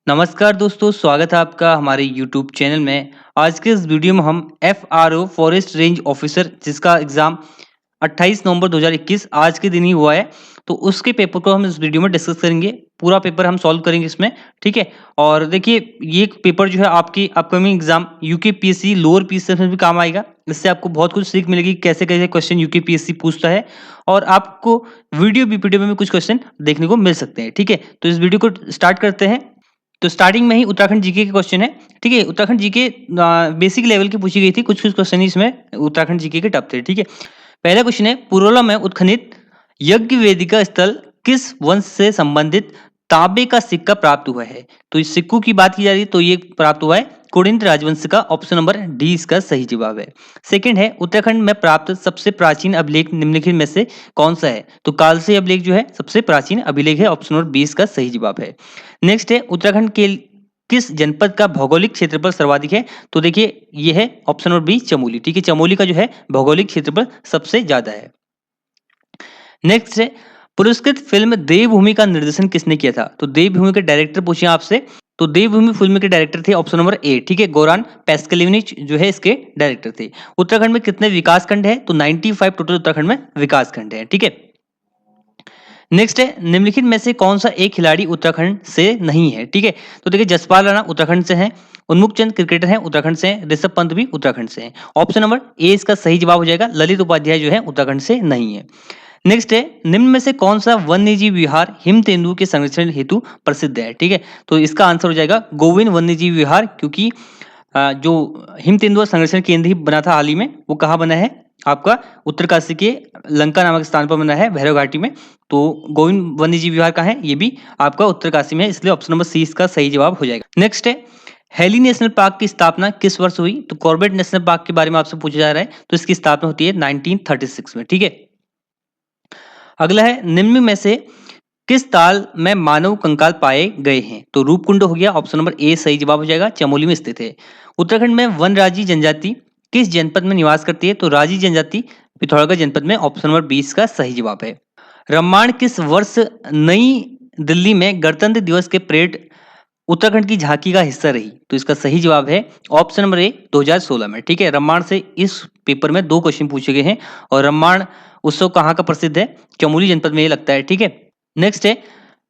नमस्कार दोस्तों, स्वागत है आपका हमारे यूट्यूब चैनल में। आज के इस वीडियो में हम एफआरओ फॉरेस्ट रेंज ऑफिसर जिसका एग्ज़ाम 28 नवंबर 2021 आज के दिन ही हुआ है, तो उसके पेपर को हम इस वीडियो में डिस्कस करेंगे। पूरा पेपर हम सॉल्व करेंगे इसमें, ठीक है? और देखिए ये पेपर जो है आपकी upcoming exam UKPSC lower PCS में भी काम आएगा। इससे आपको बहुत कुछ सीख मिलेगी कैसे-कैसे क्वेश्चन यूकेपीएससी पूछता है और आपको वीडियो बीपीडी में भी कुछ क्वेश्चन देखने को मिल सकते हैं, ठीक है? तो इस वीडियो को स्टार्ट करते हैं। तो स्टार्टिंग में ही उत्तराखंड जीके के क्वेश्चन है, ठीक है? उत्तराखंड जीके बेसिक लेवल की पूछी गई थी, कुछ-कुछ क्वेश्चन ही इसमें उत्तराखंड जीके के टफ थे, ठीक है? पहला क्वेश्चन है, पुरोला में उत्खनित यज्ञ वेदिका स्थल किस वंश से संबंधित तांबे का सिक्का प्राप्त हुआ है? तो इस सिक्कों की बात की जा रही है तो ये प्राप्त हुआ है कुड़िंत राजवंश का। ऑप्शन नंबर डी इसका सही जवाब है। सेकंड है, उत्तराखंड में प्राप्त सबसे प्राचीन अभिलेख निम्नलिखित में से कौन सा है? तो कालसे अभिलेख जो है सबसे प्राचीन अभिलेख है। ऑप्शन नंबर बी इसका सही जवाब है। नेक्स्ट है, उत्तराखंड के किस जनपद का भौगोलिक क्षेत्रफल सर्वाधिक है? तो देखिए ये है ऑप्शन नंबर बी चमोली, ठीक है? चमोली का जो है भौगोलिक क्षेत्रफल सबसे ज्यादा है। नेक्स्ट है, पुरस्कृत फिल्म देवभूमि का निर्देशन किसने किया था? तो देवभूमि के डायरेक्टर पूछे आपसे, तो देवभूमि फिल्म के डायरेक्टर थे ऑप्शन नंबर ए, ठीक है? गोरान पैस्कलेविनिच जो है इसके डायरेक्टर थे। उत्तराखंड में कितने विकास खंड है? तो 95 टोटल उत्तराखंड में विकास खंड है, ठीक है? नेक्स्ट है, निम्नलिखित में से कौन सा एक खिलाड़ी उत्तराखंड से नहीं है? ठीक है, तो देखिए जसपाल राणा उत्तराखंड से हैं, उन्मुक्त चंद क्रिकेटर हैं उत्तराखंड से हैं, ऋषभ पंत भी उत्तराखंड से हैं। ऑप्शन नंबर ए इसका सही जवाब हो जाएगा। ललित उपाध्याय जो है उत्तराखंड से नहीं है। नेक्स्ट है, निम्न में से कौन सा वन्यजीव विहार हिम तेंदुओं के संरक्षण हेतु प्रसिद्ध है? ठीक है, तो इसका आंसर हो जाएगा गोविंद वन्यजीव विहार, क्योंकि जो हिम तेंदुआ संरक्षण केंद्र ही बना था हाल ही में, वो कहाँ बना है? आपका उत्तरकाशी के लंका नामक स्थान पर बना है, भैरव घाटी में। तो गोविंद वन्यजीव विहार कहाँ है? ये भी आपका उत्तरकाशी में है, इसलिए ऑप्शन नंबर सी इसका सही जवाब हो जाएगा। नेक्स्ट है, हेली नेशनल पार्क की स्थापना किस वर्ष हुई? तो कॉर्बेट नेशनल पार्क के बारे में आपसे पूछा जा रहा है, तो इसकी स्थापना होती है 1936 में, ठीक है? अगला है, निम्न में से किस ताल में मानव कंकाल पाए गए हैं? तो रूपकुंड हो गया, ऑप्शन नंबर ए सही जवाब हो जाएगा, चमोली में स्थित है। उत्तराखंड में वनराजी जनजाति किस जनपद में निवास करती है? तो राजी जनजाति पिथौरागढ़ जनपद में। ऑप्शन नंबर 20 का सही जवाब है। रम्माण किस वर्ष नई दिल्ली में गणतंत्र दिवस के परेड उत्तराखंड की झांकी का हिस्सा रही? तो इसका सही जवाब है ऑप्शन नंबर ए 2016 में, ठीक है? रम्माण से इस पेपर में 2 क्वेश्चन पूछे गए हैं और रम्माण उत्सव कहाँ का प्रसिद्ध है? चमोली जनपद में ये लगता है, ठीक है? नेक्स्ट है,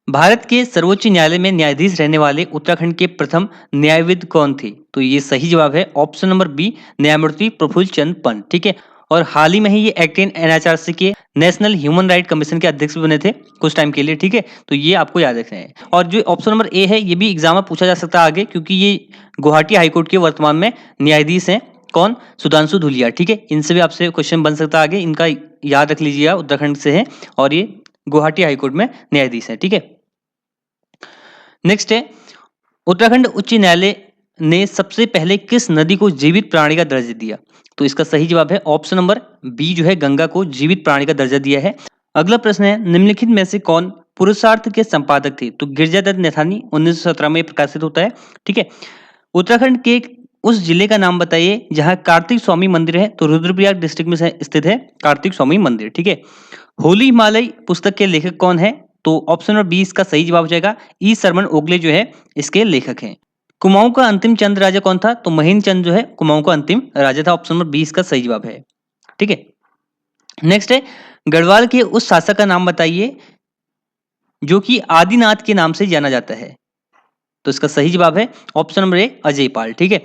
भारत के सर्वोच्च न्यायालय में न्यायाधीश रहने वाले उत्तराखंड के प्रथम न्यायविद कौन थे? तो ये सही जवाब है ऑप्शन नंबर बी न्यायमूर्ति प्रफुल्ल चंद पंत, ठीक है? और हाल ही में ही ये एक्ट इन एनएचआरसी के नेशनल ह्यूमन राइट कमीशन के अध्यक्ष भी बने थे कुछ टाइम के लिए, ठीक है? तो ये आपको याद रखना है। और जो ऑप्शन नंबर ए है, ये भी एग्जाम में पूछा जा सकता है आगे, क्योंकि ये गुवाहाटी हाईकोर्ट के वर्तमान में न्यायाधीश हैं। कौन? सुधांशु धुलिया, ठीक है? इनसे भी आपसे क्वेश्चन बन सकता है आगे, इनका याद रख लीजिएगा, उत्तराखंड से है और ये गुवाहाटी हाईकोर्ट में न्यायाधीश है, ठीक है? नेक्स्ट है, उत्तराखंड उच्च न्यायालय ने सबसे पहले किस नदी को जीवित प्राणी का दर्जा दिया? तो इसका सही जवाब है ऑप्शन नंबर बी जो है गंगा को जीवित प्राणी का दर्जा दिया है। अगला प्रश्न है, निम्नलिखित में से कौन पुरुषार्थ के संपादक थे? तो गिरजादत्त नैथानी 1917 में प्रकाशित होता है, ठीक है? उत्तराखंड के उस जिले का नाम बताइए जहां कार्तिक स्वामी मंदिर है। तो रुद्रप्रयाग डिस्ट्रिक्ट में स्थित है कार्तिक स्वामी मंदिर, ठीक है? होली हिमालय पुस्तक के लेखक कौन है? तो ऑप्शन नंबर बी इसका सही जवाब हो जाएगा। ई सरमन ओगले जो है इसके लेखक हैं। कुमाऊं का अंतिम चंद राजा कौन था? तो महेंद्र चंद जो है कुमाऊं का अंतिम राजा था। ऑप्शन नंबर बी इसका सही जवाब है, ठीक है? नेक्स्ट है, गढ़वाल के उस शासक का नाम बताइए जो कि आदिनाथ के नाम से जाना जाता है। तो इसका सही जवाब है option number A Ajay Pal, ठीक है?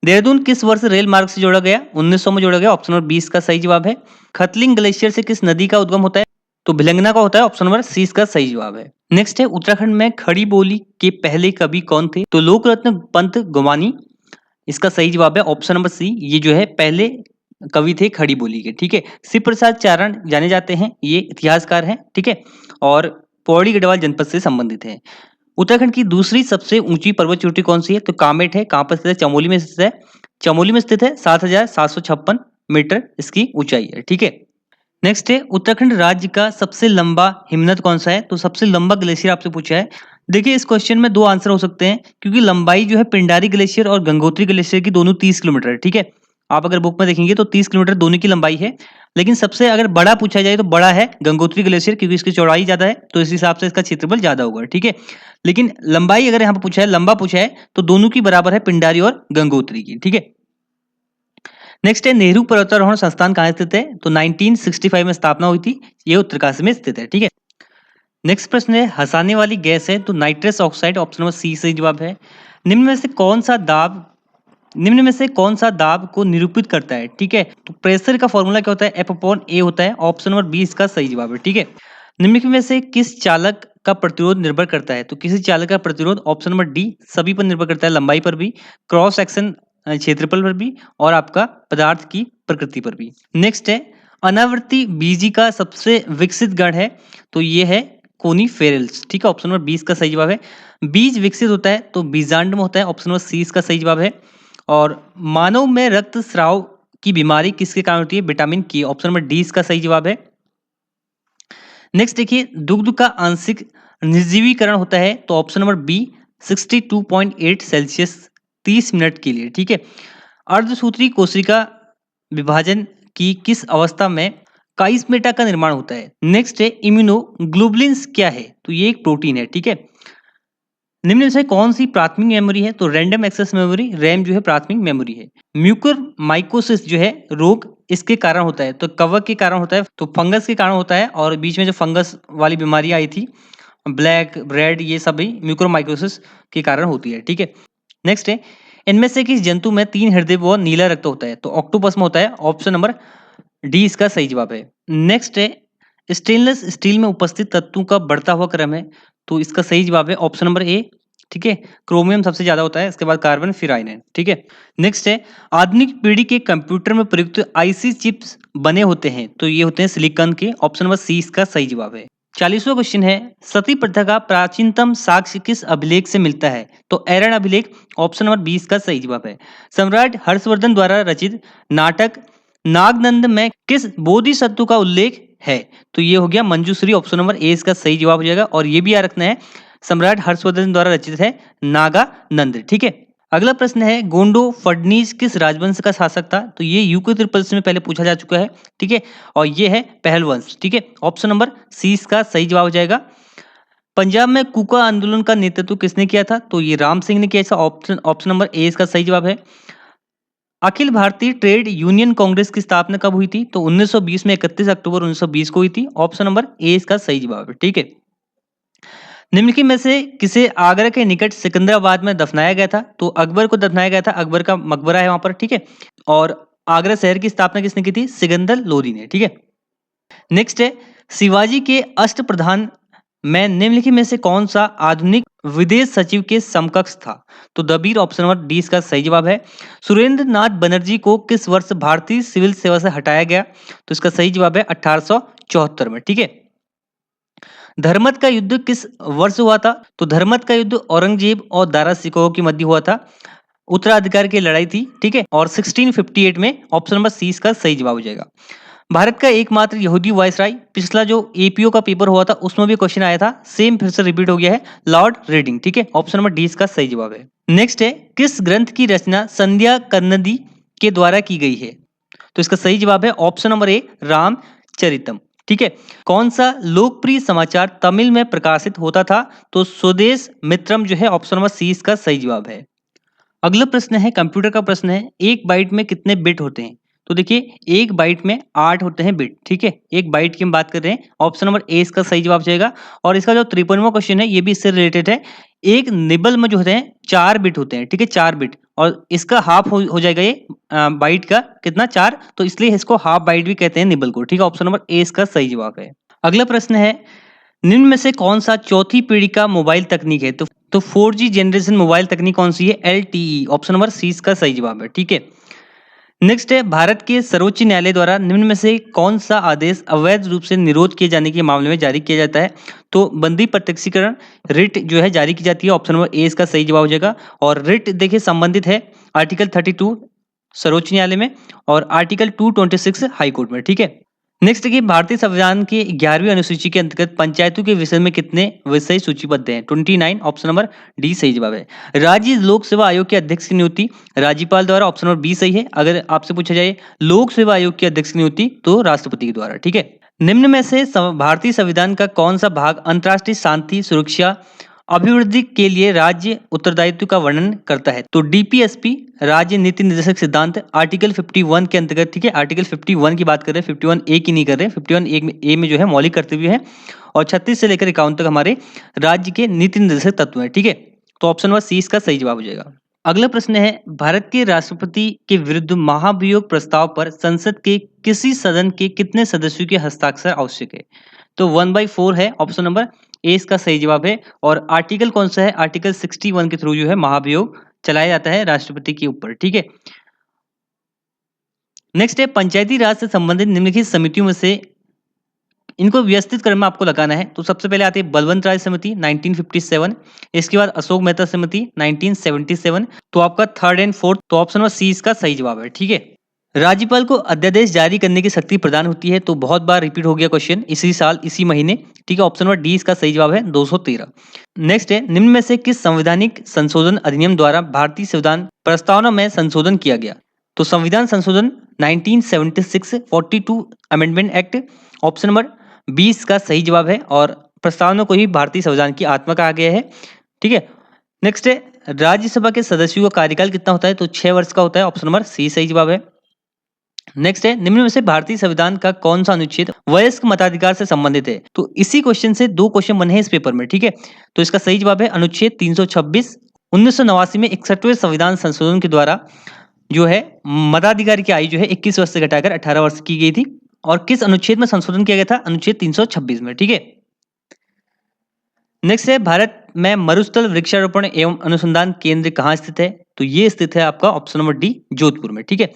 देहरादून किस वर्ष रेल मार्ग से जोड़ा गया? 1900 में जोड़ा गया। ऑप्शन नंबर 20 का सही जवाब है। खतलिंग ग्लेशियर से किस नदी का उद्गम होता है? तो भिलंगना का होता है। ऑप्शन नंबर सी इसका सही जवाब है। नेक्स्ट है, उत्तराखंड में खड़ी बोली के पहले कवि कौन थे? तो लोकरत्न पंत गोमानी इसका सही जवाब है। ऑप्शन नंबर सी, ये जो है पहले कवि थे खड़ी बोली के, ठीक है? शिव प्रसाद चारण जाने जाते हैं, ये इतिहासकार हैं, ठीक है? और पौड़ी गढ़वाल जनपद से संबंधित है। उत्तराखंड की दूसरी सबसे ऊंची पर्वत चोटी कौन सी है? तो कामेट है। कहां पर स्थित है? चमोली में स्थित है। चमोली में स्थित है। 7,756 मीटर इसकी ऊंचाई है, ठीक है? नेक्स्ट है, उत्तराखंड राज्य का सबसे लंबा हिमनद कौन सा है? तो सबसे लंबा ग्लेशियर आपसे पूछा है। देखिए इस क्वेश्चन में 2 आंसर हो सकते हैं, क्योंकि लंबाई जो है पिंडारी ग्लेशियर और गंगोत्री ग्लेशियर की दोनों 30 किलोमीटर है, ठीक है? आप अगर बुक में देखेंगे तो 30 किलोमीटर दोनों की लंबाई है। लेकिन सबसे अगर बड़ा पूछा जाए तो बड़ा है गंगोत्री ग्लेशियर, क्योंकि इसकी चौड़ाई ज्यादा है तो इस हिसाब से इसका क्षेत्रफल ज्यादा होगा, ठीक है। लेकिन लंबाई अगर यहाँ पे पूछा है, लंबा पूछा है, तो दोनों की बराबर है, पिंडारी और गंगोत्री की, ठीक है। नेक्स्ट है नेहरू पर्वतारोहण संस्थान कहाँ स्थित है? तो 1965 में स्थापना हुई थी, ये उत्तरकाशी में स्थित है, ठीक है। नेक्स्ट प्रश्न है हंसाने वाली गैस है, तो nitrous oxide, option number C सही जवाब है। निम्न में से कौन सा दाब निम्न में से कौन सा दाब को निरूपित करता है, ठीक है। तो प्रेशर का फॉर्मूला क्या होता है? एफ अपॉन ए होता है, ऑप्शन नंबर बी इसका सही जवाब है, ठीक है। निम्नलिखित में से किस चालक का प्रतिरोध निर्भर करता है? तो किसी चालक का प्रतिरोध, ऑप्शन नंबर डी, सभी पर निर्भर करता है, लंबाई पर भी, क्रॉस सेक्शन क्षेत्रफल पर भी, और आपका पदार्थ की प्रकृति पर भी। नेक्स्ट है अनावर्ती बीजी का सबसे विकसित गण है, तो ये है कोनीफेरल्स, ठीक है, ऑप्शन नंबर 20 का सही जवाब है। बीज विकसित होता है तो बीजांड में होता है, ऑप्शन नंबर सी इसका सही जवाब है। और मानव में रक्तस्राव की बीमारी किसके कारण होती है? विटामिन की, ऑप्शन नंबर डी इसका सही जवाब है। नेक्स्ट देखिए दुग्ध का आंशिक निर्जीवीकरण होता है, तो option number B 62.8 Celsius 30 minute के लिए, ठीक है। अर्धसूत्री कोशिका विभाजन की किस अवस्था में काइस्मेटा का निर्माण होता है? नेक्स्ट है इम्यूनोग्लोबुलिन्स क्या है? तो ये एक प्रोटीन है, ठीक है। निम्न में से कौन सी प्राथमिक मेमोरी है? तो रैंडम एक्सेस मेमोरी, रैम जो है प्राथमिक मेमोरी है। म्यूकर माइकोसिस जो है रोग इसके कारण होता है, तो कवक के कारण होता है, तो फंगस के कारण होता है, और बीच में जो फंगस वाली बीमारी आई थी ब्लैक रेड, ये सभी म्यूकर माइकोसिस के कारण होती है, ठीक है। नेक्स्ट है इनमें से किस जंतु में 3 हृदय व नीला रक्त होता है? तो ऑक्टोपस में होता है, ऑप्शन नंबर डी इसका सही जवाब है। नेक्स्ट है स्टेनलेस स्टील में उपस्थित तत्वों का बढ़ता हुआ क्रम है, तो इसका सही जवाब है ऑप्शन नंबर ए, ठीक है। क्रोमियम सबसे ज्यादा होता है, इसके बाद कार्बन, फिर आयरन, ठीक है। नेक्स्ट है आधुनिक पीढ़ी के कंप्यूटर में प्रयुक्त आईसी चिप्स बने होते हैं, तो ये होते हैं सिलिकॉन के, ऑप्शन नंबर सी इसका सही जवाब है। 40वां क्वेश्चन है सती प्रथा का प्राचीनतम साक्ष्य किस अभिलेख से मिलता है? तो एरन अभिलेख, ऑप्शन नंबर 20 का सही जवाब है। सम्राट हर्षवर्धन द्वारा रचित नाटक नागनंद में किस बोधिसत्व का उल्लेख है? तो ये हो गया मंजूश्री, ऑप्शन नंबर ए इसका सही जवाब हो जाएगा। और ये भी याद रखना है सम्राट हर्षवर्धन द्वारा रचित है नागानंद, ठीक है। अगला प्रश्न है गोंडो फडनीस किस राजवंश का शासक था? तो ये यूके प्रश्न में पहले पूछा जा चुका है, ठीक है। और ये है पहल वंश, ठीक है, ऑप्शन नंबर सी इसका सही जवाब हो जाएगा। पंजाब में कुका आंदोलन का नेतृत्व किसने किया था? तो ये राम सिंह ने किया, इसका ऑप्शन नंबर ए इसका सही जवाब है। अखिल भारतीय ट्रेड यूनियन कांग्रेस की स्थापना कब हुई थी? तो 1920 में 31 अक्टूबर 1920 को हुई थी, ऑप्शन नंबर ए इसका सही जवाब है, ठीक है। निम्नलिखित में से किसे आगरा के निकट सिकंदराबाद में दफनाया गया था? तो अकबर को दफनाया गया था, अकबर का मकबरा है वहां पर, ठीक है। और आगरा शहर की स्थापना किसने की थी? सिकंदर लोदी ने, ठीक है। नेक्स्ट है शिवाजी के अष्ट प्रधान में निम्नलिखित में से कौन सा आधुनिक विदेश सचिव के समकक्ष था? तो दबीर, ऑप्शन नंबर डी इसका सही जवाब है। सुरेंद्र नाथ बनर्जी को किस वर्ष भारतीय सिविल सेवा से हटाया गया? तो इसका सही जवाब है 1874 में, ठीक है। धर्मत का युद्ध किस वर्ष हुआ था? तो धर्मत का युद्ध औरंगजेब और दारा सिकोह के मध्य हुआ था, उत्तराधिकार की लड़ाई थी, ठीक है। और 1658 में, ऑप्शन नंबर सी इसका सही जवाब हो जाएगा। भारत का एकमात्र यहूदी वायसराय, पिछला जो एपीओ का पेपर हुआ था उसमें भी क्वेश्चन आया था, सेम फिर से रिपीट हो गया है, लॉर्ड रेडिंग, ठीक है, ऑप्शन नंबर डी इसका सही जवाब है। नेक्स्ट है किस ग्रंथ की रचना संध्या कर्नदी के द्वारा की गई है? तो इसका सही जवाब है ऑप्शन नंबर ए रामचरितम, ठीक है। कौन सा लोकप्रिय समाचार तमिल में प्रकाशित होता था? तो स्वदेश मित्रम जो है, ऑप्शन नंबर सी इसका सही जवाब है। अगला प्रश्न है कंप्यूटर का प्रश्न है, एक बाइट में कितने बिट होते हैं? तो देखिए एक बाइट में 8 होते हैं बिट, ठीक है। एक बाइट की हम बात कर रहे हैं, ऑप्शन नंबर ए इसका सही जवाब जाएगा। और इसका जो 53वां क्वेश्चन है ये भी इससे रिलेटेड है। एक निबल में जो होते हैं 4 बिट होते हैं, ठीक है, 4 बिट, और इसका हाफ हो जाएगा ये बाइट का कितना, 4, तो इसलिए इसको हाफ बाइट भी कहते हैं निबल को, ठीक है, ऑप्शन नंबर ए इसका सही जवाब है। अगला प्रश्न है निम्न में से कौन सा चौथी पीढ़ी का मोबाइल तकनीक है? तो 4G जनरेशन मोबाइल तकनीक कौन सी है? LTE, ऑप्शन नंबर सी इसका सही जवाब है, ठीक है। नेक्स्ट है भारत के सर्वोच्च न्यायालय द्वारा निम्न में से कौन सा आदेश अवैध रूप से निरोध किए जाने के मामले में जारी किया जाता है? तो बंदी प्रत्यक्षीकरण रिट जो है जारी की जाती है, ऑप्शन नंबर ए इसका सही जवाब हो जाएगा। और रिट देखिए संबंधित है आर्टिकल 32 सर्वोच्च न्यायालय में और आर्टिकल 226 हाई कोर्ट में, ठीक है। नेक्स्ट देखिए, भारतीय संविधान की 11वीं अनुसूची के अंतर्गत पंचायतों के विषय में कितने विषय सूचीबद्ध हैं? 29। ऑप्शन नंबर डी सही जवाब है। राज्य लोक सेवा आयोग के अध्यक्ष की नियुक्ति राज्यपाल द्वारा, ऑप्शन नंबर बी सही है। अगर आपसे पूछा जाए लोक सेवा आयोग के अध्यक्ष की नियुक्ति तो राष्ट्रपति के द्वारा, ठीक है। निम्न में से भारतीय संविधान का कौन सा भाग अंतर्राष्ट्रीय शांति, सुरक्षा, अभिवृद्धि के लिए राज्य उत्तरदायित्व का वर्णन करता है? तो डीपीएसपी राज्य नीति निर्देशक सिद्धांत आर्टिकल 51 के अंतर्गत, ठीक है। आर्टिकल 51 की बात कर रहे हैं, 51 ए की नहीं कर रहे हैं। 51 ए में जो है मौलिक कर्तव्य है और 36 से लेकर 51 तक हमारे राज्य के नीति निर्देशक तत्व है, ठीक है। तो ऑप्शन नंबर सी इसका सही जवाब हो जाएगा। अगला प्रश्न है, भारत के राष्ट्रपति के विरुद्ध महाभियोग प्रस्ताव पर संसद के किसी सदन के कितने सदस्यों के हस्ताक्षर आवश्यक है? तो 1/4 है, ऑप्शन नंबर ए इसका सही जवाब है। और आर्टिकल कौन सा है? आर्टिकल 61 के थ्रू जो है महाभियोग चलाया जाता है राष्ट्रपति के ऊपर, ठीक है। नेक्स्ट है, पंचायती राज से संबंधित निम्नलिखित समितियों में से इनको व्यवस्थित क्रम में आपको लगाना है। तो सबसे पहले आती है बलवंत राय समिति 1957, इसके बाद अशोक मेहता समिति 1977। तो आपका थर्ड एंड फोर्थ, तो ऑप्शन नंबर सी इसका सही जवाब है, ठीक है। राज्यपाल को अध्यादेश जारी करने की शक्ति प्रदान होती है, तो बहुत बार रिपीट हो गया क्वेश्चन, इसी साल इसी महीने, ठीक है। ऑप्शन नंबर डी इसका सही जवाब है 213। नेक्स्ट है, निम्न में से किस संवैधानिक संशोधन अधिनियम द्वारा भारतीय संविधान प्रस्तावना में संशोधन किया गया? तो संविधान संशोधन 1976 42 अमेंडमेंट एक्ट, ऑप्शन नंबर 20 का सही जवाब है। और प्रस्तावना को ही भारतीय संविधान की आत्मा कहा गया है, ठीक है। नेक्स्ट है, राज्यसभा के सदस्यों का कार्यकाल कितना होता है? तो 6 वर्ष का होता है, ऑप्शन नंबर सी सही जवाब है। नेक्स्ट है, निम्न में से भारतीय संविधान का कौन सा अनुच्छेद वयस्क मताधिकार से संबंधित है? तो इसी क्वेश्चन से 2 क्वेश्चन बने हैं इस पेपर में, ठीक है। तो इसका सही जवाब है अनुच्छेद 326। 1989 में 61वें संविधान संशोधन के द्वारा जो है मताधिकार की आयु जो है 21 वर्ष से घटाकर 18 वर्ष की गई थी। और किस अनुच्छेद में संशोधन किया गया था? अनुच्छेद 326 में, ठीक है। नेक्स्ट है, भारत में मरुस्थल वृक्षारोपण एवं अनुसंधान केंद्र कहाँ स्थित है? तो ये स्थित है आपका ऑप्शन नंबर डी जोधपुर में, ठीक है।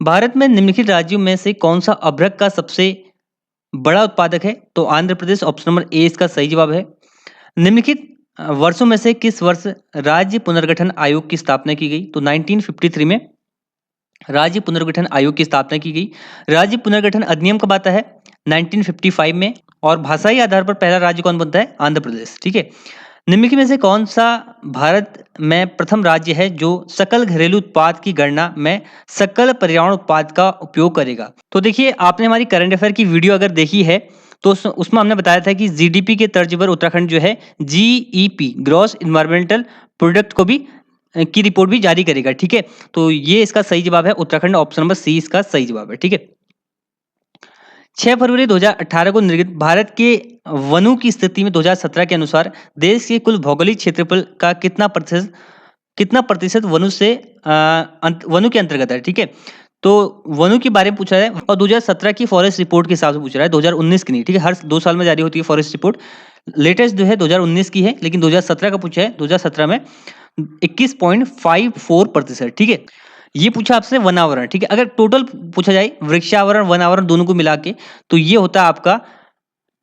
भारत में निम्नलिखित राज्यों में से कौन सा अभ्रक का सबसे बड़ा उत्पादक है? तो Andhra Pradesh, option number A इसका सही जवाब है। निम्नलिखित वर्षों में से किस वर्ष राज्य पुनर्गठन आयोग की स्थापना की गई? तो 1953 में राज्य पुनर्गठन आयोग की स्थापना की गई। राज्य पुनर्गठन अधिनियम कब आता है? 1955 में। और भाषाई आधार पर पहला राज्य कौन बनता है? आंध्र प्रदेश, ठीक है। निम्नलिखित में से कौन सा भारत में प्रथम राज्य है जो सकल घरेलू उत्पाद की गणना में सकल पर्यावरण उत्पाद का उपयोग करेगा? तो देखिए, आपने हमारी करंट अफेयर की वीडियो अगर देखी है तो उसमें हमने बताया था कि जीडीपी के तर्ज पर उत्तराखंड जो है जीईपी ग्रॉस इन्वायरमेंटल प्रोडक्ट को भी की रिपोर्ट भी जारी करेगा, ठीक है। तो ये इसका सही जवाब है उत्तराखंड, ऑप्शन नंबर सी इसका सही जवाब है, ठीक है। 6 फरवरी 2018 को निर्गत भारत के वनों की स्थिति में 2017 के अनुसार देश के कुल भौगोलिक क्षेत्रफल का कितना प्रतिशत वनों के अंतर्गत है, ठीक है। तो वनों के बारे में पूछा है और 2017 की फॉरेस्ट रिपोर्ट के हिसाब से पूछ रहा है, 2019 की नहीं, ठीक है। हर 2 साल में जारी होती है फॉरेस्ट रिपोर्ट। लेटेस्ट जो है 2019 की है, लेकिन 2017 का पूछा है। 2017 में 21.54%, ठीक है। ये पूछा आपसे वनावरण, ठीक है। अगर टोटल पूछा जाए वृक्षावरण वनावरण दोनों को मिला के, तो ये होता है आपका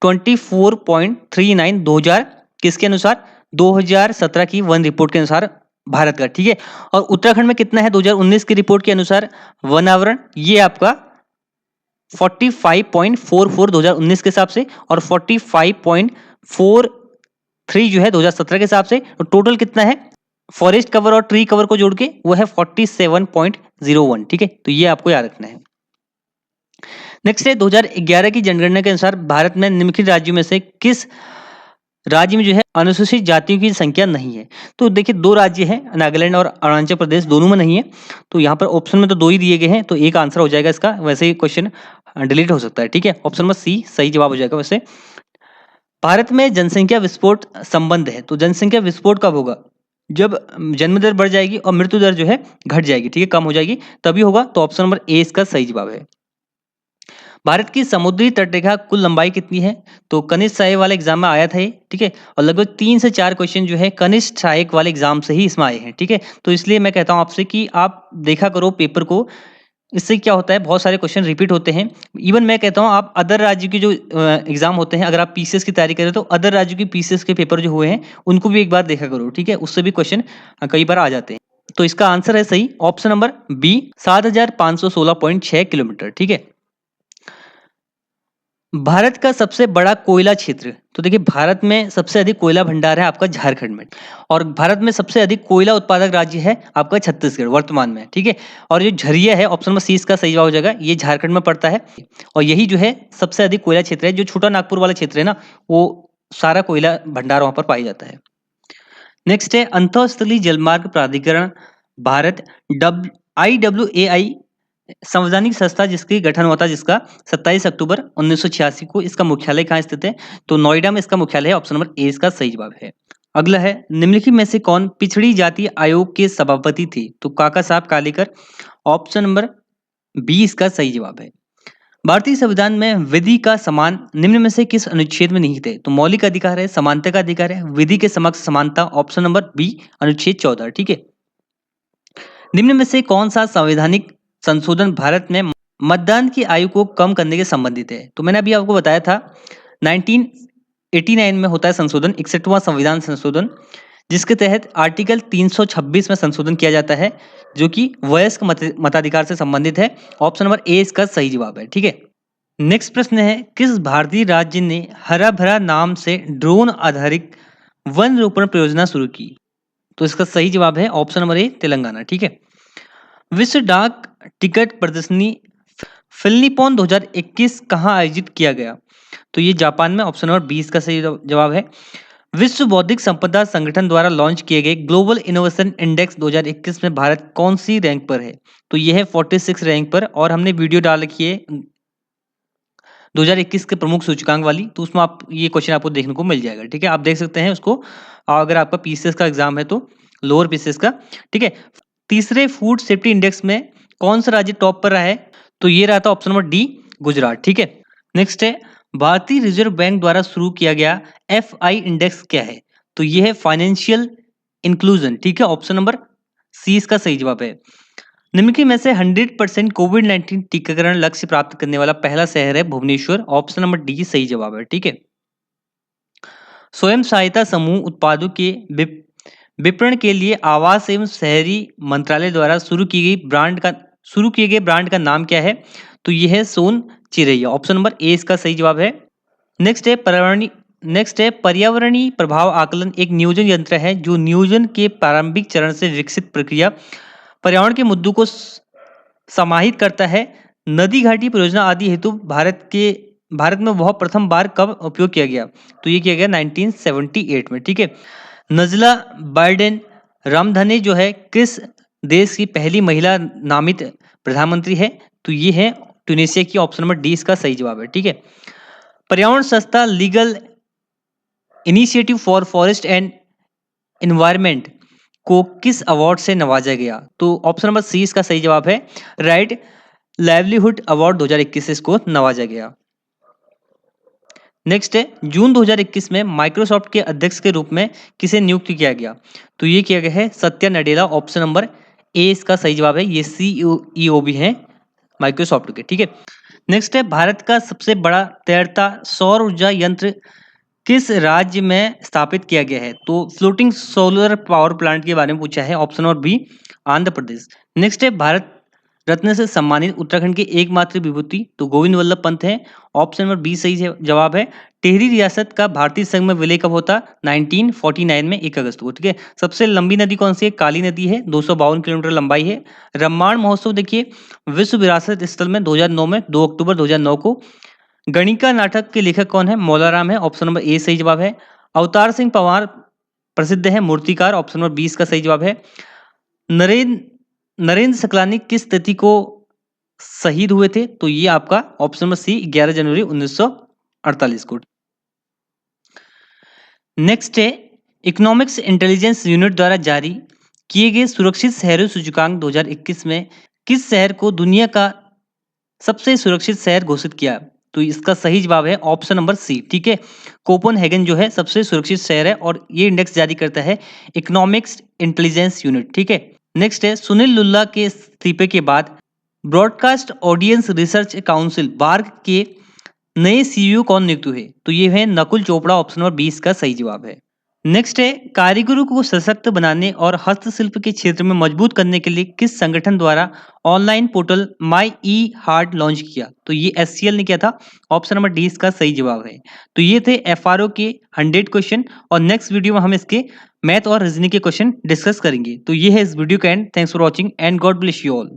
24.39 2000 किसके अनुसार? 2017 की वन रिपोर्ट के अनुसार भारत का, ठीक है। और उत्तराखंड में कितना है 2019 की रिपोर्ट के अनुसार वनावरण? ये आपका 45.44 2019 के हिसाब से और 45.43 जो है 2017 के हिसाब से। तो टोटल कितना है फॉरेस्ट कवर और ट्री कवर को जोड़ के? वो है 47.01, ठीक है। तो ये आपको याद रखना है। नेक्स्ट है, 2011 की जनगणना के अनुसार भारत में निम्नलिखित राज्यों में से किस राज्य में जो है अनुसूचित जातियों की संख्या नहीं है? तो देखिए 2 राज्य हैं, नागालैंड और अरुणाचल प्रदेश, दोनों में नहीं है। तो यहाँ पर ऑप्शन में तो 2 ही दिए गए हैं, तो एक आंसर हो जाएगा इसका। वैसे ही क्वेश्चन डिलीट हो सकता है, ठीक है। ऑप्शन नंबर सी सही जवाब हो जाएगा। वैसे भारत में जनसंख्या विस्फोट संबंध है, तो जनसंख्या विस्फोट कब होगा? जब जन्म दर बढ़ जाएगी और मृत्यु दर जो है घट जाएगी, ठीक है, कम हो जाएगी, तभी होगा। तो ऑप्शन नंबर ए इसका सही जवाब है। भारत की समुद्री तटरेखा कुल लंबाई कितनी है? तो कनिष्ठ सहायक वाले एग्जाम में आया था ये, ठीक है। और लगभग 3 से 4 क्वेश्चन जो है कनिष्ठ सहायक वाले एग्जाम से ही इसमें आए हैं, ठीक है। तो इसलिए मैं कहता हूं आपसे कि आप देखा करो पेपर को, इससे क्या होता है बहुत सारे क्वेश्चन रिपीट होते हैं। इवन मैं कहता हूँ आप अदर राज्य के जो एग्जाम होते हैं, अगर आप पीसीएस की तैयारी करें तो अदर राज्यों की पीसीएस के पेपर जो हुए हैं उनको भी एक बार देखा करो, ठीक है। उससे भी क्वेश्चन कई बार आ जाते हैं। तो इसका आंसर है सही ऑप्शन नंबर बी 7516.6 किलोमीटर, ठीक है। भारत का सबसे बड़ा कोयला क्षेत्र, तो देखिए भारत में सबसे अधिक कोयला भंडार है आपका झारखंड में, और भारत में सबसे अधिक कोयला उत्पादक राज्य है आपका छत्तीसगढ़ वर्तमान में, ठीक है। और ये झरिया है, ऑप्शन नंबर सी इसका सही जवाब हो जाएगा, ये झारखंड में पड़ता है। और यही जो है सबसे अधिक कोयला क्षेत्र है, जो छोटा नागपुर वाला क्षेत्र है ना, वो सारा कोयला भंडार वहां पर पाया जाता है। नेक्स्ट है अंतरस्थलीय जलमार्ग प्राधिकरण भारत, IWAI संवैधानिक संस्था जिसकी गठन हुआ था, जिसका 27 अक्टूबर 1986 को। इसका मुख्यालय कहाँ स्थित है? तो नोएडा में इसका मुख्यालय है, ऑप्शन नंबर ए इसका सही जवाब है। अगला है निम्नलिखित में से कौन पिछड़ी जाति आयोग के सभापति थे? तो काका साहब कालेकर, ऑप्शन नंबर बी इसका सही जवाब है। भारतीय संविधान में विधि का समान निम्न में से किस अनुच्छेद में निहित है? तो मौलिक अधिकार है, समानता का अधिकार है, विधि के समक्ष समानता, ऑप्शन नंबर बी अनुच्छेद 14, ठीक है। निम्न में से कौन सा संवैधानिक संशोधन भारत में मतदान की आयु को कम करने के संबंधित है? तो मैंने अभी आपको बताया था 1989 में होता है संशोधन, 61वां संविधान संशोधन, जिसके तहत आर्टिकल 326 में संशोधन किया जाता है, जो कि वयस्क मताधिकार से संबंधित है। ऑप्शन नंबर ए इसका सही जवाब है, ठीक है। नेक्स्ट प्रश्न है किस भारतीय राज्य ने हरा भरा नाम से ड्रोन आधारित वन रोपण परियोजना शुरू की? तो इसका सही जवाब है ऑप्शन नंबर ए तेलंगाना, ठीक है। विश्व डाक टिकट प्रदर्शनी फिल्निपॉन 2021 कहाँ आयोजित किया गया? तो ये जापान में, ऑप्शन नंबर 20 का सही जवाब है। विश्व बौद्धिक संपदा संगठन द्वारा लॉन्च किए गए ग्लोबल इनोवेशन इंडेक्स 2021 में भारत कौन सी रैंक पर है? तो ये है 46 रैंक पर, और हमने वीडियो डाल रखी है 2021 के प्रमुख सूचकांक वाली, तो उसमें आप ये क्वेश्चन आपको देखने को मिल जाएगा, ठीक है। आप देख सकते हैं उसको, अगर आपका पीसीएस का एग्जाम है तो लोअर पीसीएस का, ठीक है। तीसरे फूड सेफ्टी इंडेक्स में कौन सा राज्य टॉप पर रहा है? तो ये रहा था ऑप्शन नंबर डी गुजरात, ठीक है। नेक्स्ट है भारतीय रिजर्व बैंक द्वारा शुरू किया गया FI इंडेक्स क्या है? तो ये है फाइनेंशियल इंक्लूजन, ठीक है, ऑप्शन नंबर सी इसका सही जवाब है। निम्नलिखित में से 100% कोविड-19 टीकाकरण लक्ष्य प्राप्त करने वाला पहला शहर है भुवनेश्वर, ऑप्शन नंबर डी सही जवाब है, ठीक है। स्वयं सहायता समूह उत्पादों के विपणन के लिए आवास एवं शहरी मंत्रालय द्वारा शुरू किए गए ब्रांड का नाम क्या है? तो यह है सोन चिरैया, ऑप्शन नंबर ए इसका सही जवाब है। नेक्स्ट है पर्यावरणीय प्रभाव आकलन एक नियोजन यंत्र है जो नियोजन के प्रारंभिक चरण से विकसित प्रक्रिया पर्यावरण के मुद्दों को समाहित करता है। नदी घाटी परियोजना आदि हेतु भारत में वह प्रथम बार कब उपयोग किया गया? तो ये किया गया 1978 में, ठीक है। नजला बाइडेन रामधने जो है किस देश की पहली महिला नामित प्रधानमंत्री है? तो ये है ट्यूनीशिया की, ऑप्शन नंबर डी इसका सही जवाब है, ठीक है। पर्यावरण संस्था legal initiative for forest and environment को किस अवार्ड से नवाजा गया? तो ऑप्शन नंबर सी इसका सही जवाब है, राइट लाइवलीहुड अवार्ड 2021 से इसको नवाजा गया। नेक्स्ट है जून 2021 में माइक्रोसॉफ्ट के अध्यक्ष के रूप में किसे नियुक्त किया गया? तो ये किया गया है Satya Nadella, option number A इसका सही जवाब है, ये CEO भी है माइक्रोसॉफ्ट के, ठीक है। नेक्स्ट है भारत का सबसे बड़ा तैरता सौर ऊर्जा यंत्र किस राज्य में स्थापित किया गया है? तो फ्लोटिंग सोलर पावर प्लांट के बारे में पूछा है, option number B Andhra Pradesh. Next है भारत रत्न से सम्मानित उत्तराखंड के एकमात्र विभूति, तो गोविंद वल्लभ पंत है, ऑप्शन नंबर बी सही जवाब है। टिहरी रियासत का भारतीय संघ में विलय कब होता? 1949 में 1 अगस्त को, ठीक है। सबसे लंबी नदी कौन सी है? काली नदी है, 252 किलोमीटर लंबाई है। रामायण महोत्सव देखिए विश्व विरासत स्थल में 2009 में 2 अक्टूबर 2009 को। गणिका नाटक के लेखक कौन है? मौलाराम है, ऑप्शन नंबर ए सही जवाब है। अवतार सिंह पवार प्रसिद्ध है मूर्तिकार, ऑप्शन नंबर 20 का सही जवाब है। नरेंद्र सकलानी किस तिथि को शहीद हुए थे? तो ये आपका ऑप्शन नंबर सी 11 जनवरी 1948 को। नेक्स्ट है इकोनॉमिक्स इंटेलिजेंस यूनिट द्वारा जारी किए गए सुरक्षित शहरों सूचकांक 2021 में किस शहर को दुनिया का सबसे सुरक्षित शहर घोषित किया? तो इसका सही जवाब है ऑप्शन नंबर सी, ठीक है। कोपेनहेगन जो है सबसे सुरक्षित शहर है, और ये इंडेक्स जारी करता है इकोनॉमिक्स इंटेलिजेंस यूनिट, ठीक है। नेक्स्ट है सुनील लुल्ला के इस्तीफे के बाद broadcast audience research council BARC के नए CEO कौन नियुक्त हुए? तो ये है नकुल चोपड़ा, ऑप्शन नंबर 20 का सही जवाब है। नेक्स्ट है, कारीगरों को सशक्त बनाने और हस्तशिल्प के क्षेत्र में मजबूत करने के लिए किस संगठन द्वारा online portal my E heart launch किया? तो ये एससीएल ने किया था। ऑप्शन नंबर डी इसका सही जवाब है। तो ये थे एफआरओ के 100 क्वेश्चन और नेक्स्ट वीडियो में हम इसके मैथ और रीजनिंग के क्वेश्चन डिस्कस करेंगे। तो ये है इस वीडियो का and. Thanks for watching and God bless you all.